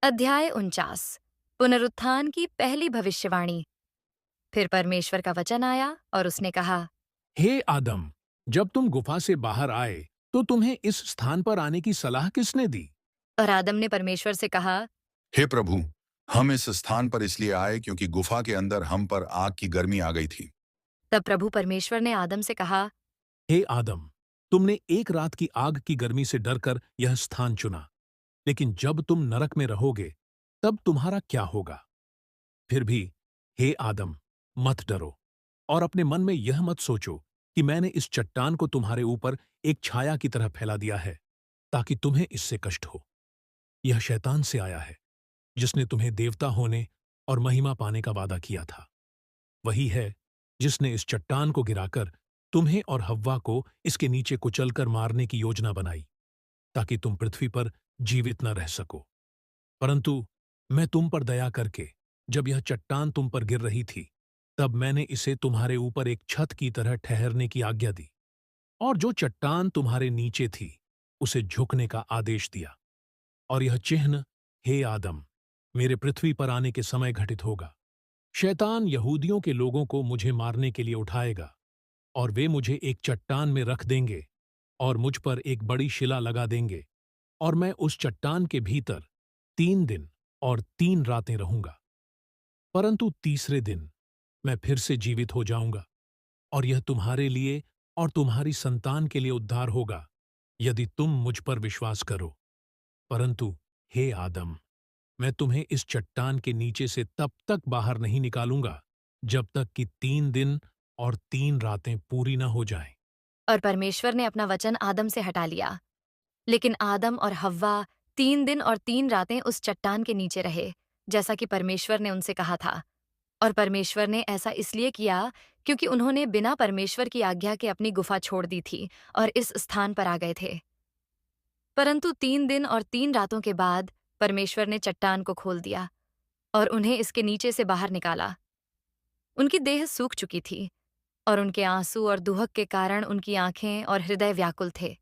अध्याय 49। पुनरुत्थान की पहली भविष्यवाणी। फिर परमेश्वर का वचन आया और उसने कहा, हे आदम, जब तुम गुफा से बाहर आए तो तुम्हें इस स्थान पर आने की सलाह किसने दी? और आदम ने परमेश्वर से कहा। हे प्रभु, हम इस स्थान पर इसलिए आए क्योंकि गुफा के अंदर हम पर आग की गर्मी आ गई थी। तब प्रभु परमेश्वर ने आदम से कहा, हे आदम, तुमने एक रात की आग की गर्मी से डरकर यह स्थान चुना, लेकिन जब तुम नरक में रहोगे तब तुम्हारा क्या होगा? फिर भी, हे आदम, मत डरो और अपने मन में यह मत सोचो कि मैंने इस चट्टान को तुम्हारे ऊपर एक छाया की तरह फैला दिया है ताकि तुम्हें इससे कष्ट हो। यह शैतान से आया है, जिसने तुम्हें देवता होने और महिमा पाने का वादा किया था। वही है जिसने इस चट्टान को गिराकर तुम्हें और हव्वा को इसके नीचे कुचलकर मारने की योजना बनाई, ताकि तुम पृथ्वी पर जीवित न रह सको। परंतु मैं तुम पर दया करके, जब यह चट्टान तुम पर गिर रही थी, तब मैंने इसे तुम्हारे ऊपर एक छत की तरह ठहरने की आज्ञा दी, और जो चट्टान तुम्हारे नीचे थी उसे झुकने का आदेश दिया। और यह चिन्ह, हे आदम, मेरे पृथ्वी पर आने के समय घटित होगा। शैतान यहूदियों के लोगों को मुझे मारने के लिए उठाएगा, और वे मुझे एक चट्टान में रख देंगे और मुझ पर एक बड़ी शिला लगा देंगे, और मैं उस चट्टान के भीतर 3 दिन और 3 रातें रहूंगा। परंतु तीसरे दिन मैं फिर से जीवित हो जाऊंगा, और यह तुम्हारे लिए और तुम्हारी संतान के लिए उद्धार होगा, यदि तुम मुझ पर विश्वास करो। परंतु हे आदम, मैं तुम्हें इस चट्टान के नीचे से तब तक बाहर नहीं निकालूंगा जब तक कि 3 दिन और 3 रातें पूरी न हो जाएं। और परमेश्वर ने अपना वचन आदम से हटा लिया। लेकिन आदम और हव्वा 3 दिन और 3 रातें उस चट्टान के नीचे रहे, जैसा कि परमेश्वर ने उनसे कहा था। और परमेश्वर ने ऐसा इसलिए किया क्योंकि उन्होंने बिना परमेश्वर की आज्ञा के अपनी गुफा छोड़ दी थी और इस स्थान पर आ गए थे। परंतु 3 दिन और 3 रातों के बाद परमेश्वर ने चट्टान को खोल दिया और उन्हें इसके नीचे से बाहर निकाला। उनकी देह सूख चुकी थी और उनके आंसू और दुहक के कारण उनकी आंखें और हृदय व्याकुल थे।